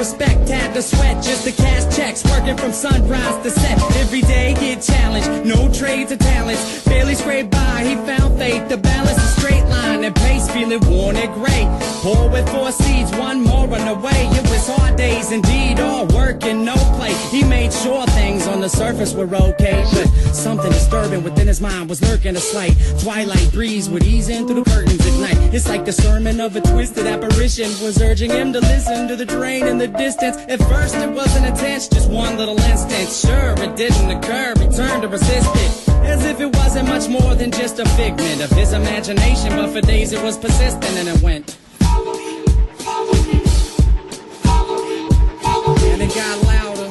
respect, had to sweat just to cash checks, working from sunrise to set. Every day get challenged, no trades or talents. Barely scraped by, he found faith to balance a straight line and pace, feeling worn and gray. Poor with 4 seeds, one more on the way. It was hard days indeed, all work and no play. He made sure things on the surface were okay, but something disturbing within his mind was lurking. A slight twilight breeze would ease in through the curtains at night. It's like the sermon of a twisted apparition was urging him to listen to the train in the distance. At first it wasn't intense, just one little instance. Sure, it didn't occur, he turned to resist it, as if it wasn't much more than just a figment of his imagination. But for days it was persistent, and it went, and it got louder.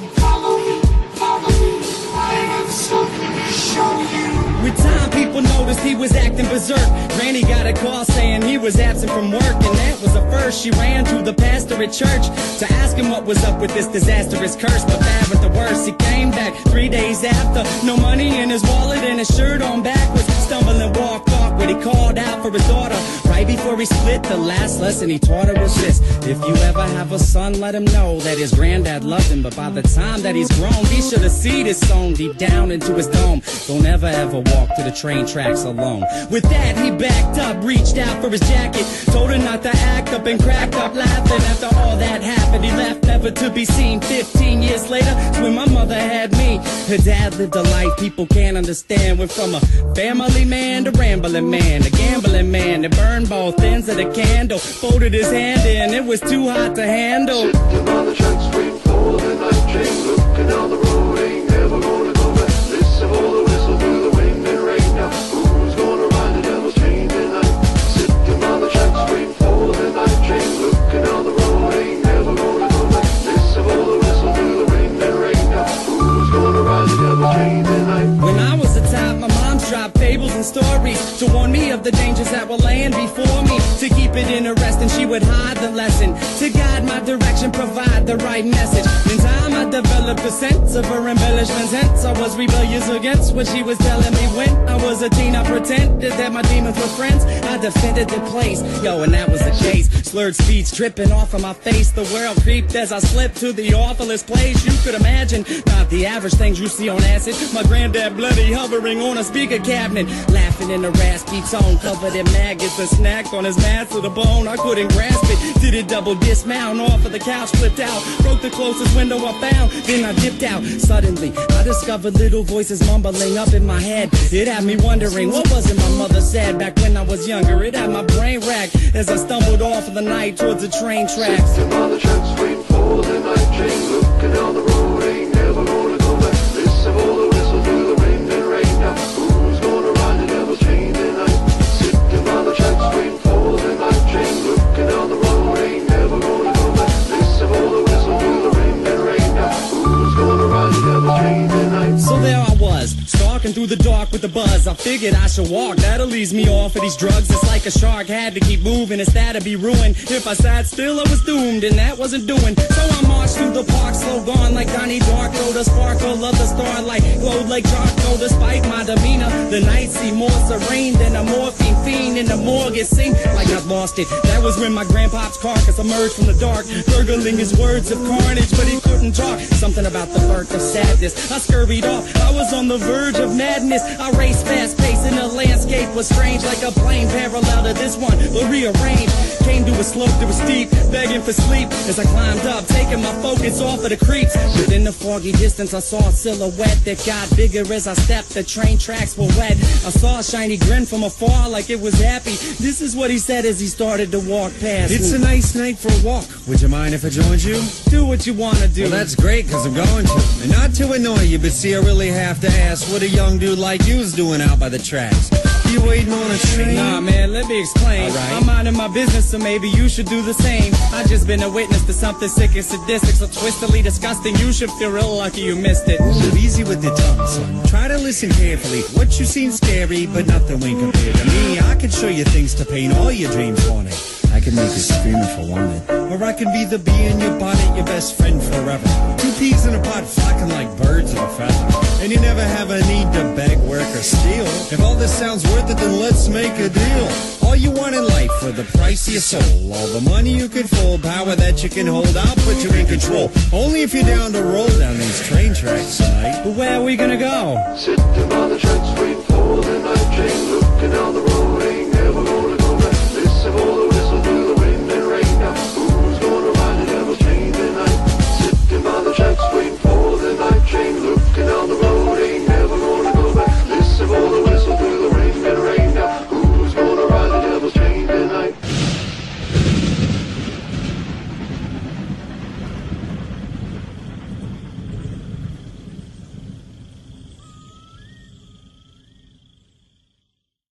With time, people noticed he was acting berserk. Granny got a call saying he was absent from work, and that was the first. She ran to the pastor at church to ask him what was up with this disastrous curse. But bad with the worst, he came back 3 days after. No money in his wallet and his shirt on backwards. Stumbling, walked awkward. He called out for his daughter right before he split. The last lesson he taught her was this: if you ever have a son, let him know that his granddad loved him. But by the time that he's grown, be sure to seed is sown deep down into his dome. Don't ever walk to the train tracks alone. With that, he backed up, reached out for his jacket, told her not to act up, and cracked up laughing. After all that happened, he left never to be seen. 15 years later, when my mother had me. Her dad lived a life people can't understand. Went from a family man to rambling man, a gambling man that burned both ends of the candle. Folded his hand in, it was too hot to handle. Sitting on the tracks, waiting for the night train, looking down the road, ain't never gonna go back. Listen for the whistle through the wind and rain. Now who's gonna ride the devil's train tonight? Sitting on the tracks, waiting for the night train, looking down the road, ain't never gonna go back. Listen for the whistle through the wind and rain. Now who's gonna ride the devil's train tonight? When I was a child, my mom's dropped fables and stories to warn me of the dangers that were laying before me. To keep it interesting, she would hide the lesson, to guide my direction, provide the right message. In time, I developed a sense of her embellishments. Hence, I was rebellious against what she was telling me. When I was a teen, I pretended that my demons were friends. I defended the place, yo, and that was the case. Slurred speech dripping off of my face. The world creeped as I slipped to the awfulest place you could imagine. Not the average things you see on acid. My granddad bloody hovering on a speaker cabinet, laughing in a raspy tone, covered in maggots and snacked on his mass to the bone. I couldn't grasp it. Did it double dismount off of the couch, flipped out, broke the closest window I found, then I dipped out. Suddenly, I discovered little voices mumbling up in my head. It had me wondering, what was it my mother said back when I was younger? It had my brain racked as I stumbled off of the night towards the train tracks. Sitting on the tracks, waiting for the night train, looking down the road, ain't never gonna go back. Listen for the whistle through the wind and rain. Now who's gonna ride the devil's train tonight? Sitting on the tracks, waiting for the night train, looking down the road, ain't never gonna go back. Listen for the whistle through the wind and rain. Now who's gonna ride the devil's train tonight? So there I was, stalking through the dark with the buzz. I figured I should walk, that'll ease me off of these drugs. It's like a shark had to keep moving, instead of be ruined. If I sat still, I was doomed, and that wasn't doing. So I marched through the park, slow gone like Donnie Darko. The sparkle of the starlight glowed like charcoal. Despite my demeanor, the night seemed more serene than a morphine fiend in the morgue. It seemed like I'd lost it. That was when my grandpa's carcass emerged from the dark, gurgling his words of carnage, but he couldn't talk. Something about the birth of sadness. I scurried off, I was on the verge of madness. I raced fast paced and the landscape was strange, like a plane parallel to this one, but rearranged. Came to a slope that was steep, begging for sleep as I climbed up, taking my focus off of the creeps. Within the foggy distance, I saw a silhouette that got bigger as I stepped. The train tracks were wet. I saw a shiny grin from afar like it was happy. This is what he said as he started to walk past It's me. a nice night for a walk. Would you mind if I joined you? Do what you wanna do. Well, that's great, cause I'm going to. And not to annoy you, but see, I really have to ask what a young dude like you's doing out by the tracks. You waiting on a train? Nah, man, let me explain. Alright. I'm minding my business, so maybe you should do the same. I just been a witness to something sick and sadistic, so twistedly disgusting. You should feel real lucky you missed it. Ooh, easy with the tongue, son. Try to listen carefully. What you seen scary, but nothing when compared to me. I can show you things to paint all your dreams wanted. I can make you scream if I wanted. Or I can be the bee in your bonnet, your best friend forever. Two peas in a pot flocking like birds of a feather. And you never have a need to beg, work, or steal. If all this sounds worth it, then let's make a deal. all you want in life for the price of your soul. All the money you can fold, power that you can hold, I'll put you in control. Only if you're down to roll down these train tracks tonight. But where are we gonna go? Sitting by the tracks, wait for the night.